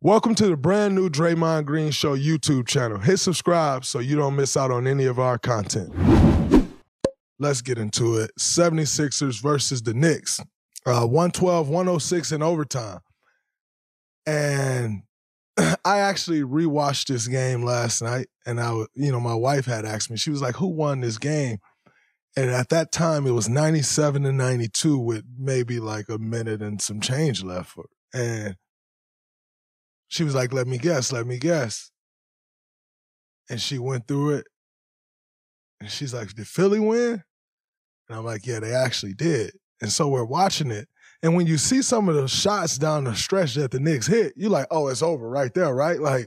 Welcome to the brand new Draymond Green Show YouTube channel. Hit subscribe so you don't miss out on any of our content. Let's get into it. 76ers versus the Knicks. 112-106 in overtime. And I actually rewatched this game last night, and my wife had asked me, she was like, who won this game? And at that time, it was 97-92 with maybe like a minute and some change left. And she was like, let me guess. And she went through it. And she's like, did Philly win? And I'm like, yeah, they actually did. And so we're watching it. And when you see some of the shots down the stretch that the Knicks hit, you're like, oh, it's over right there, right?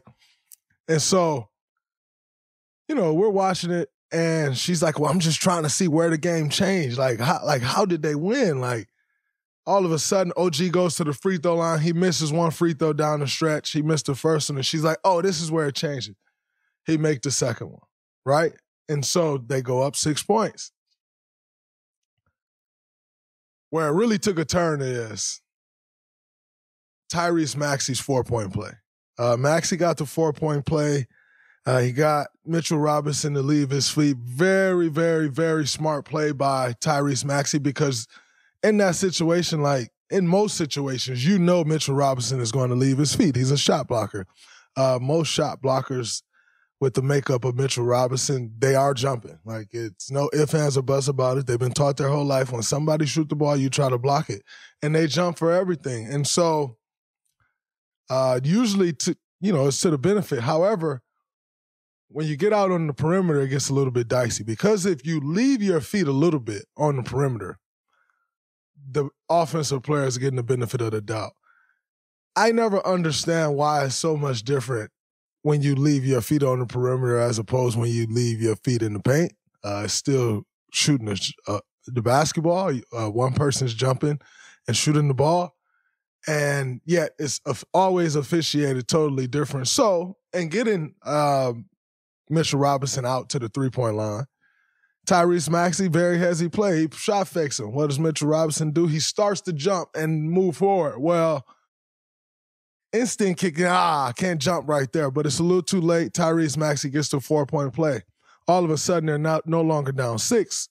And so, we're watching it. And she's like, well, I'm just trying to see where the game changed. How did they win? All of a sudden, OG goes to the free throw line. He misses one free throw down the stretch. He missed the first one. And she's like, oh, this is where it changes. He make the second one, right? And so they go up 6 points. Where it really took a turn is Tyrese Maxey's 4-point play. Maxey got the 4-point play. He got Mitchell Robinson to leave his feet. Very, very, very smart play by Tyrese Maxey, because in that situation, like in most situations, Mitchell Robinson is going to leave his feet. He's a shot blocker. Most shot blockers with the makeup of Mitchell Robinson, they are jumping. Like, it's no ifs, ands, or buts about it. They've been taught their whole life, when somebody shoot the ball, you try to block it. And they jump for everything. And so usually, it's to the benefit. However, when you get out on the perimeter, it gets a little bit dicey, because if you leave your feet a little bit on the perimeter, the offensive players are getting the benefit of the doubt. I never understand why it's so much different when you leave your feet on the perimeter as opposed when you leave your feet in the paint. It's still shooting the basketball. One person's jumping and shooting the ball. And yet it's always officiated totally different. So, and getting Mitchell Robinson out to the three-point line, Tyrese Maxey, very hezzy play. He shot fakes him. What does Mitchell Robinson do? He starts to jump and move forward. Well, instinct kicking, can't jump right there, but it's a little too late. Tyrese Maxey gets the 4-point play. All of a sudden, they're no longer down 6.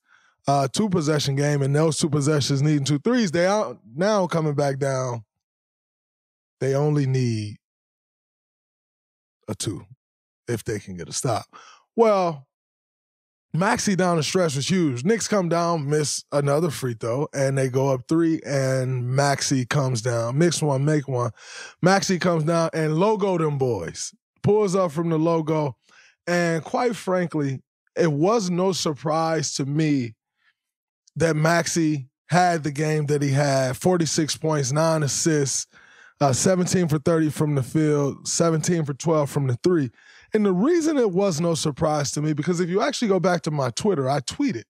2-possession game, and those 2 possessions needing 2 threes. They are now coming back down. They only need a 2 if they can get a stop. Well, Maxey down the stretch was huge. Knicks come down, miss another free throw, and they go up 3, and Maxey comes down. Mix one, make one. Maxey comes down and logo them boys. Pulls up from the logo. And quite frankly, it was no surprise to me that Maxey had the game that he had. 46 points, 9 assists, 17 for 30 from the field, 17 for 12 from the 3. And the reason it was no surprise to me, because if you actually go back to my Twitter, I tweeted,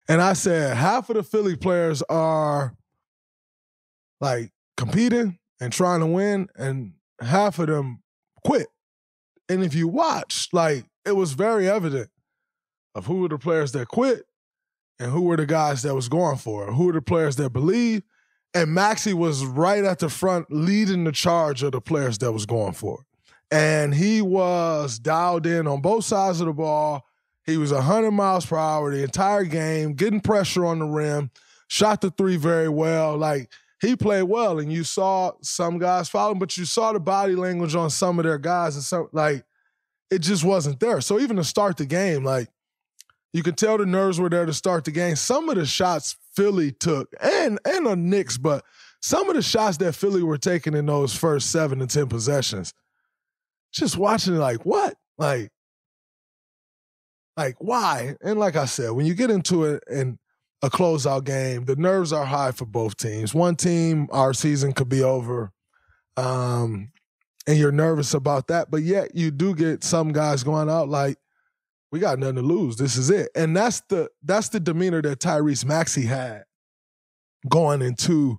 and I said half of the Philly players are like competing and trying to win, and half of them quit. And if you watch, it was very evident of who were the players that quit and who were the guys that was going for it, who were the players that believed. And Maxey was right at the front leading the charge of the players that was going for it. And he was dialed in on both sides of the ball. He was 100 miles per hour the entire game, getting pressure on the rim, shot the 3 very well. He played well, and you saw some guys foul him, but you saw the body language on some of their guys, and it just wasn't there. So even to start the game, you could tell the nerves were there to start the game. Some of the shots Philly took, and the Knicks, but some of the shots that Philly were taking in those first 7 to 10 possessions, just watching it, what? Why? And like I said, when you get into it in a closeout game, the nerves are high for both teams. One team, our season could be over, and you're nervous about that, but yet you do get some guys going out we got nothing to lose. This is it. And that's the demeanor that Tyrese Maxey had going into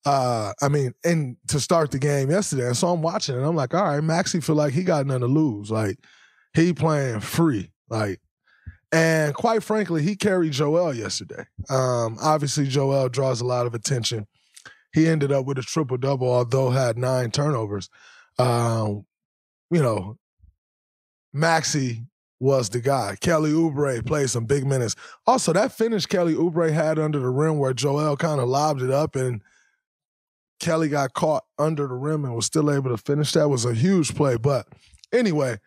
and to start the game yesterday. And so I'm watching it. I'm like, all right, Maxey feel like he got nothing to lose. He playing free. And quite frankly, he carried Joel yesterday. Obviously, Joel draws a lot of attention. He ended up with a triple-double, although had 9 turnovers. You know, Maxey was the guy. Kelly Oubre played some big minutes. Also, that finish Kelly Oubre had under the rim where Joel kind of lobbed it up and Kelly got caught under the rim and was still able to finish. That was a huge play. But anyway,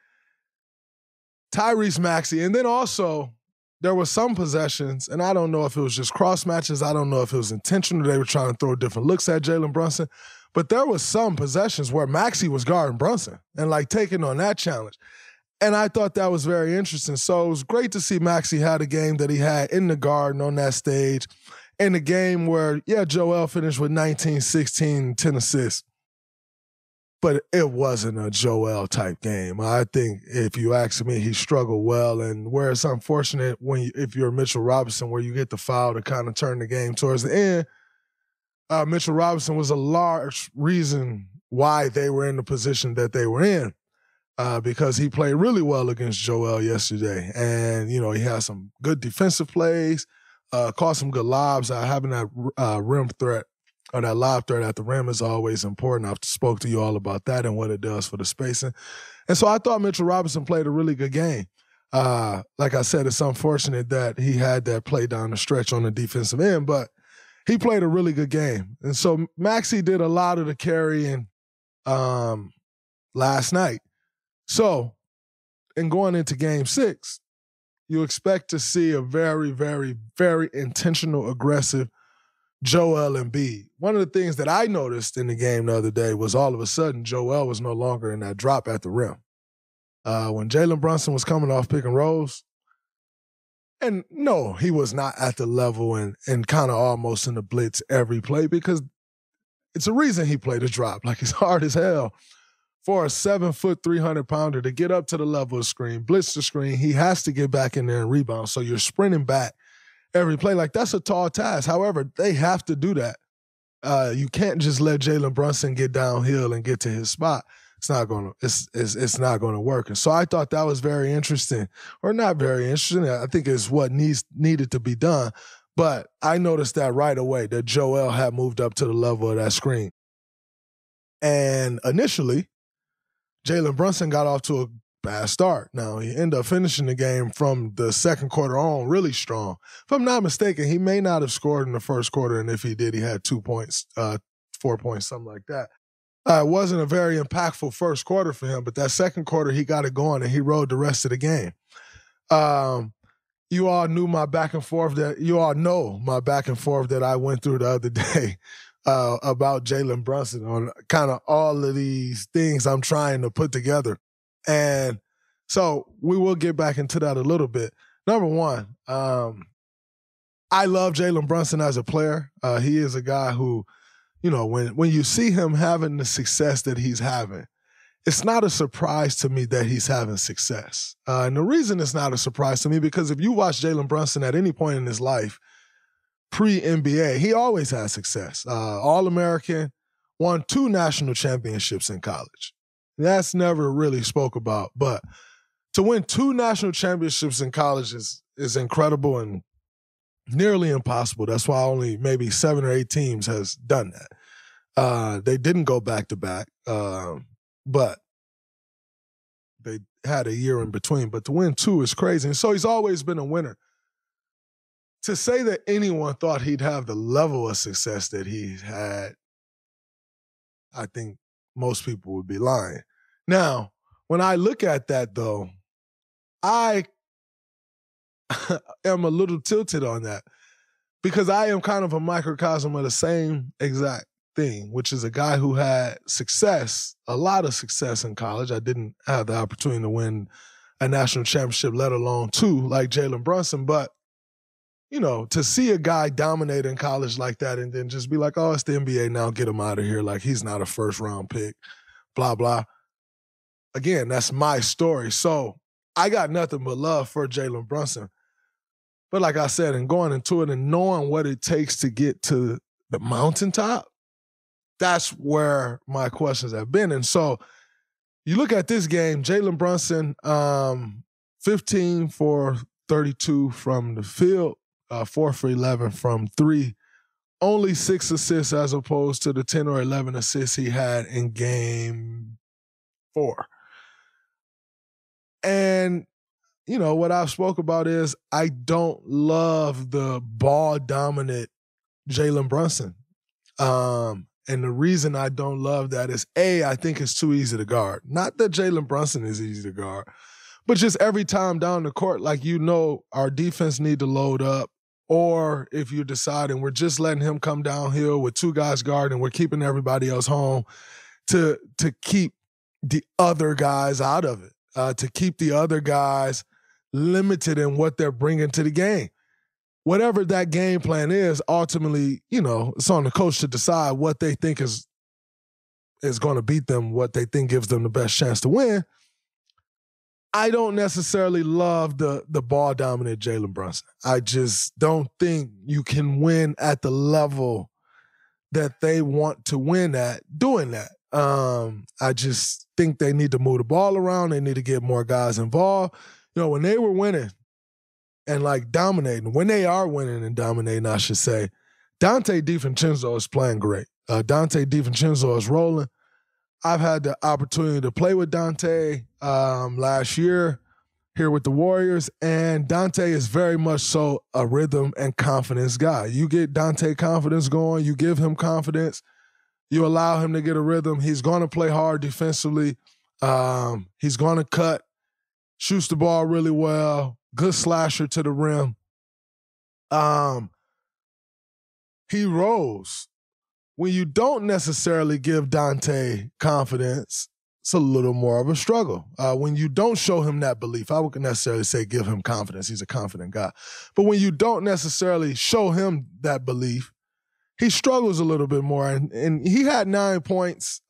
Tyrese Maxey. And then also, there were some possessions, and I don't know if it was just cross matches. I don't know if it was intentional. They were trying to throw different looks at Jalen Brunson. But there was some possessions where Maxey was guarding Brunson and like taking on that challenge. And I thought that was very interesting. So it was great to see Maxey had a game that he had in the Garden on that stage. In a game where, yeah, Joel finished with 19, 16, 10 assists. But it wasn't a Joel type game. I think if you ask me, he struggled well. And where it's unfortunate if you're Mitchell Robinson, where you get the foul to kind of turn the game towards the end, Mitchell Robinson was a large reason why they were in the position that they were in. Because he played really well against Joel yesterday. And, you know, he had some good defensive plays, caught some good lobs. Having that rim threat or that lob threat at the rim is always important. I've spoke to you all about that and what it does for the spacing. And so I thought Mitchell Robinson played a really good game. Like I said, it's unfortunate that he had that play down the stretch on the defensive end, but he played a really good game. And so Maxey did a lot of the carrying last night. So, in going into Game 6, you expect to see a very, very, very intentional, aggressive Joel Embiid. One of the things that I noticed in the game the other day was all of a sudden Joel was no longer in that drop at the rim. When Jalen Brunson was coming off pick and rolls, and no, he was not at the level and kind of almost in the blitz every play because it's a reason he played a drop. Like, it's hard as hell for a 7-foot, 300-pounder to get up to the level of screen, blitz the screen. He has to get back in there and rebound. So you're sprinting back every play. Like, that's a tall task. However, they have to do that. You can't just let Jalen Brunson get downhill and get to his spot. It's not gonna work. And so I thought that was very interesting, or not very interesting. I think it's what needed to be done. But I noticed that right away that Joel had moved up to the level of that screen. And initially, Jalen Brunson got off to a bad start. Now, he ended up finishing the game from the second quarter on really strong. If I'm not mistaken, he may not have scored in the first quarter, and if he did, he had 2 points, 4 points, something like that. It wasn't a very impactful first quarter for him, but that second quarter, he got it going, and he rode the rest of the game. You all know my back and forth that I went through the other day about Jalen Brunson on kind of all of these things I'm trying to put together. And so we will get back into that a little bit. Number one, I love Jalen Brunson as a player. He is a guy who, you know, when you see him having the success that he's having, it's not a surprise to me that he's having success. And the reason it's not a surprise to me, because if you watch Jalen Brunson at any point in his life, pre-NBA, he always had success. All-American, won 2 national championships in college. That's never really spoke about. But to win 2 national championships in college is incredible and nearly impossible. That's why only maybe 7 or 8 teams has done that. They didn't go back-to-back, but they had a year in between. But to win 2 is crazy. And so he's always been a winner. To say that anyone thought he'd have the level of success that he had, I think most people would be lying. Now, when I look at that, though, I am a little tilted on that because I am kind of a microcosm of the same exact thing, which is a guy who had success, a lot of success in college. I didn't have the opportunity to win a national championship, let alone 2, like Jalen Brunson, but you know, to see a guy dominate in college like that and then just be like, oh, it's the NBA now, get him out of here. Like, he's not a first-round pick, blah, blah. Again, that's my story. So I got nothing but love for Jalen Brunson. But like I said, and going into it and knowing what it takes to get to the mountaintop, that's where my questions have been. And so you look at this game, Jalen Brunson, 15 for 32 from the field, 4 for 11 from 3. Only 6 assists as opposed to the 10 or 11 assists he had in game 4. And, you know, what I've spoke about is I don't love the ball-dominant Jalen Brunson. And the reason I don't love that is, A, I think it's too easy to guard. Not that Jalen Brunson is easy to guard, but just every time down the court, like, you know, our defense need to load up. Or if you're deciding we're just letting him come downhill with 2 guys guarding, we're keeping everybody else home to keep the other guys out of it, to keep the other guys limited in what they're bringing to the game. Whatever that game plan is, ultimately, you know, it's on the coach to decide what they think is going to beat them, what they think gives them the best chance to win. I don't necessarily love the ball-dominant Jalen Brunson. I just don't think you can win at the level that they want to win at doing that. I just think they need to move the ball around. They need to get more guys involved. You know, when they were winning and, like, dominating, when they are winning and dominating, I should say, Dante DiVincenzo is playing great. Dante DiVincenzo is rolling. I've had the opportunity to play with Dante last year here with the Warriors, and Dante is very much so a rhythm and confidence guy. You get Dante confidence going, you give him confidence, you allow him to get a rhythm. He's going to play hard defensively. He's going to cut, shoots the ball really well, good slasher to the rim. He rolls. When you don't necessarily give Dante confidence, it's a little more of a struggle. When you don't show him that belief, I wouldn't necessarily say give him confidence. He's a confident guy. But when you don't necessarily show him that belief, he struggles a little bit more. And he had 9 points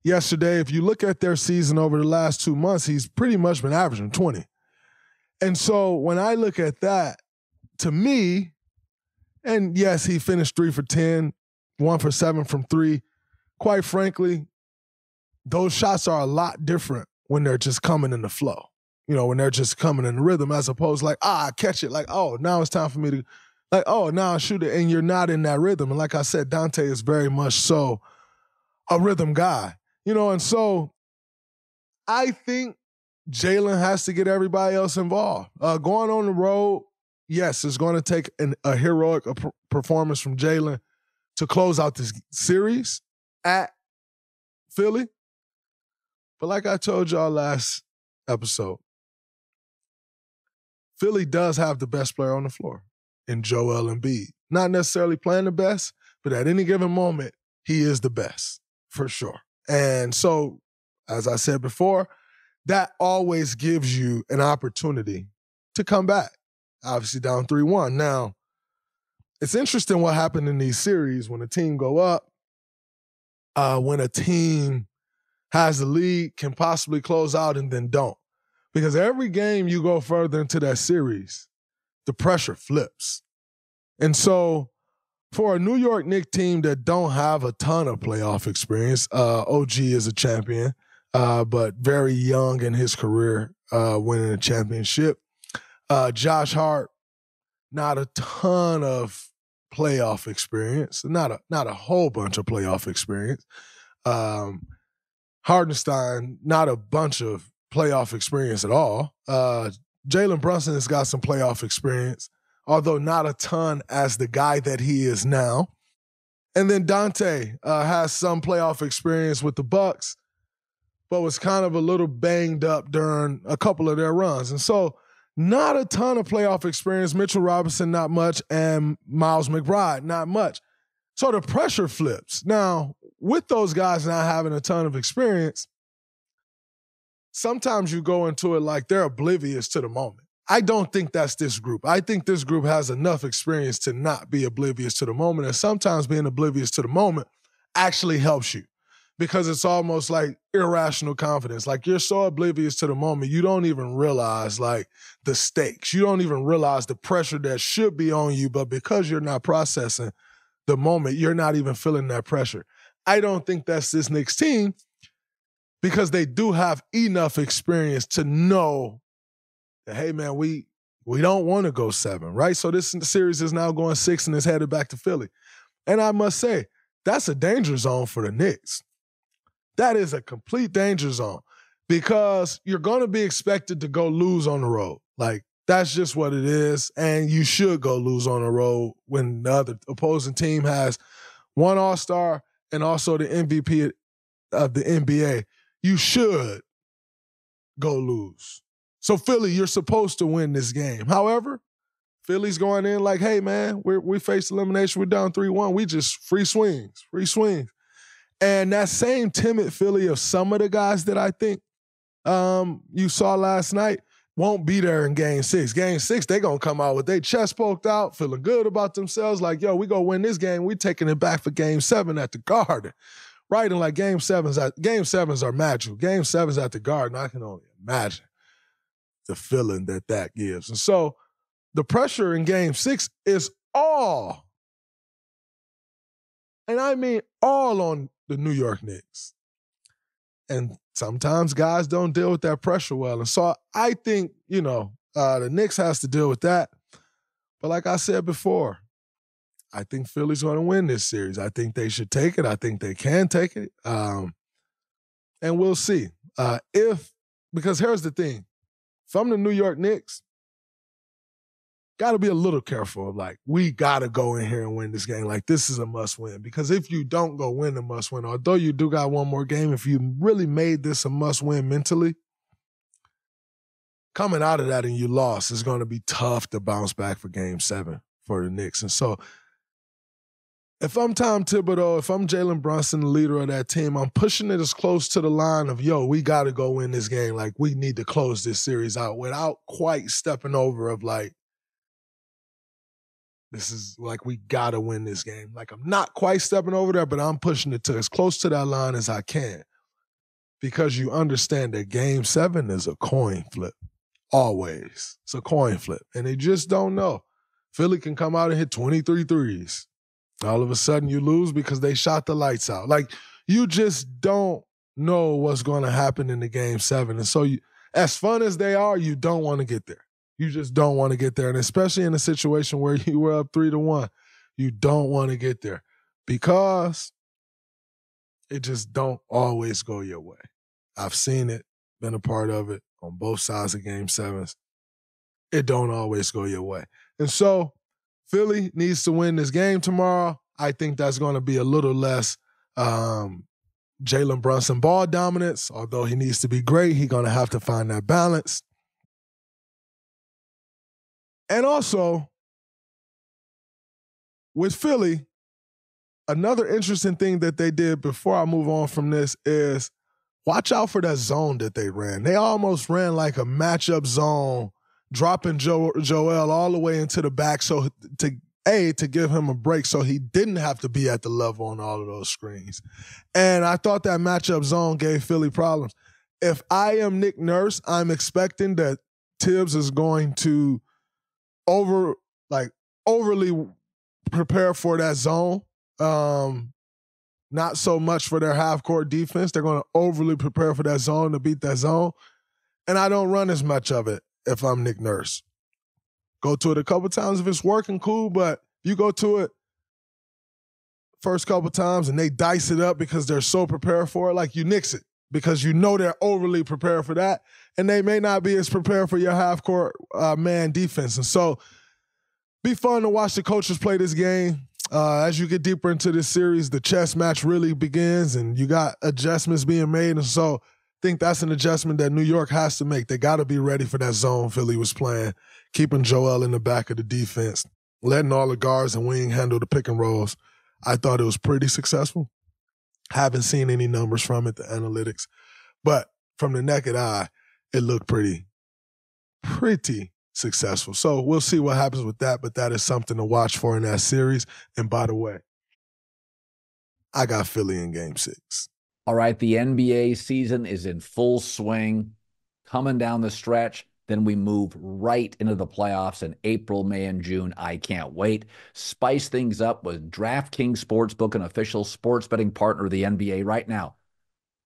yesterday. If you look at their season over the last 2 months, he's pretty much been averaging 20. And so when I look at that, to me, and yes, he finished 3 for 10, 1 for 7 from 3. Quite frankly, those shots are a lot different when they're just coming in the flow. You know, when they're just coming in the rhythm, as opposed to like, I catch it. Like, oh, now it's time for me to, like, oh, now I shoot it. And you're not in that rhythm. And like I said, Dante is very much so a rhythm guy. You know, and so I think Jalen has to get everybody else involved. Going on the road, yes, it's going to take a heroic performance from Jalen to close out this series at Philly. But like I told y'all last episode, Philly does have the best player on the floor in Joel Embiid. Not necessarily playing the best, but at any given moment, he is the best, for sure. And so, as I said before, that always gives you an opportunity to come back. Obviously down 3-1. Now, it's interesting what happened in these series when a team go up, when a team has the lead, can possibly close out and then don't. Because every game you go further into that series, the pressure flips. And so for a New York Knicks team that don't have a ton of playoff experience, OG is a champion, but very young in his career, winning a championship. Josh Hart, not a ton of playoff experience, not a whole bunch of playoff experience. Hardenstein, not a bunch of playoff experience at all. Jalen Brunson has got some playoff experience, although not a ton as the guy that he is now. And then Dante has some playoff experience with the Bucks, but was kind of a little banged up during a couple of their runs. And so not a ton of playoff experience. Mitchell Robinson, not much, and Miles McBride, not much. So the pressure flips. Now, with those guys not having a ton of experience, sometimes you go into it like they're oblivious to the moment. I don't think that's this group. I think this group has enough experience to not be oblivious to the moment, and sometimes being oblivious to the moment actually helps you because it's almost like irrational confidence. Like you're so oblivious to the moment, you don't even realize like the stakes. You don't even realize the pressure that should be on you, but because you're not processing the moment, you're not even feeling that pressure. I don't think that's this Knicks team because they do have enough experience to know that, hey, man, we don't want to go 7, right? So this series is now going 6 and is headed back to Philly. And I must say, that's a danger zone for the Knicks. That is a complete danger zone because you're going to be expected to go lose on the road. Like, that's just what it is. And you should go lose on the road when the other opposing team has one All-Star and also the MVP of the NBA. You should go lose. So, Philly, you're supposed to win this game. However, Philly's going in like, hey, man, we faced elimination. We're down 3-1. We just free swings. And that same timid Philly of some of the guys that I think you saw last night won't be there in Game 6. Game 6, they're going to come out with their chest poked out, feeling good about themselves, like, yo, we going to win this game. We taking it back for Game 7 at the Garden. Right? And like Game 7s are magical. Game 7s at the Garden, I can only imagine the feeling that gives. And so the pressure in Game 6 is all, and I mean all, on the New York Knicks. And sometimes guys don't deal with that pressure well. And so I think, the Knicks has to deal with that. But like I said before, I think Philly's going to win this series. I think they should take it. I think they can take it. And we'll see. Because here's the thing. If I'm the New York Knicks, got to be a little careful. Like, we got to go in here and win this game. Like, this is a must-win. Because if you don't go win the must-win, although you do got one more game, if you really made this a must-win mentally, coming out of that and you lost, it's going to be tough to bounce back for Game 7 for the Knicks. And so if I'm Tom Thibodeau, if I'm Jalen Brunson, the leader of that team, I'm pushing it as close to the line of, yo, we got to go win this game. Like, we need to close this series out without quite stepping over of, like, this is like, we got to win this game. Like, I'm not quite stepping over there, but I'm pushing it to as close to that line as I can, because you understand that Game 7 is a coin flip. Always. It's a coin flip. And they just don't know. Philly can come out and hit 23 threes. All of a sudden you lose because they shot the lights out. Like, you just don't know what's going to happen in the Game 7. And so as fun as they are, you don't want to get there. You just don't want to get there. And especially in a situation where you were up 3-1, you don't want to get there because it just don't always go your way. I've seen it, been a part of it on both sides of Game 7s. It don't always go your way. And so Philly needs to win this game tomorrow. I think that's going to be a little less Jalen Brunson ball dominance. Although he needs to be great, he's going to have to find that balance. And also, with Philly, another interesting thing that they did before I move on from this is watch out for that zone that they ran. They almost ran like a matchup zone, dropping Joel all the way into the back so to give him a break so he didn't have to be at the level on all of those screens. And I thought that matchup zone gave Philly problems. If I am Nick Nurse, I'm expecting that Tibbs is going to overly prepare for that zone. Not so much for their half-court defense. They're going to overly prepare for that zone to beat that zone. And I don't run as much of it if I'm Nick Nurse. Go to it a couple times if it's working, cool, but you go to it first couple times and they dice it up because they're so prepared for it, like, you nix it because you know they're overly prepared for that, and they may not be as prepared for your half-court man defense. And so be fun to watch the coaches play this game. As you get deeper into this series, the chess match really begins and you got adjustments being made. And so I think that's an adjustment that New York has to make. They got to be ready for that zone Philly was playing, keeping Joel in the back of the defense, letting all the guards and wing handle the pick and rolls. I thought it was pretty successful. Haven't seen any numbers from it, the analytics. But from the naked eye, it looked pretty successful. So we'll see what happens with that, but that is something to watch for in that series. And by the way, I got Philly in Game 6. All right, the NBA season is in full swing, coming down the stretch. Then we move right into the playoffs in April, May, and June. I can't wait. Spice things up with DraftKings Sportsbook, an official sports betting partner of the NBA right now.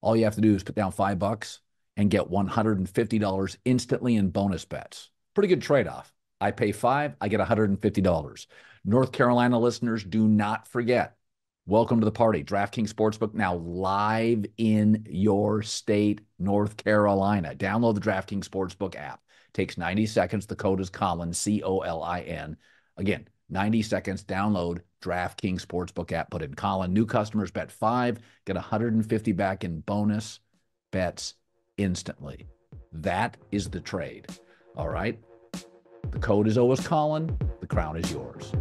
All you have to do is put down $5 and get $150 instantly in bonus bets. Pretty good trade-off. I pay $5, I get $150. North Carolina listeners, do not forget, Welcome to the party. DraftKings Sportsbook now live in your state, North Carolina. Download the DraftKings Sportsbook app. Takes 90 seconds. The code is Colin, C-O-L-I-N. Again, 90 seconds. Download DraftKings Sportsbook app. Put in Colin. New customers bet 5, get 150 back in bonus bets instantly. That is the trade. All right? The code is always Colin. The crown is yours.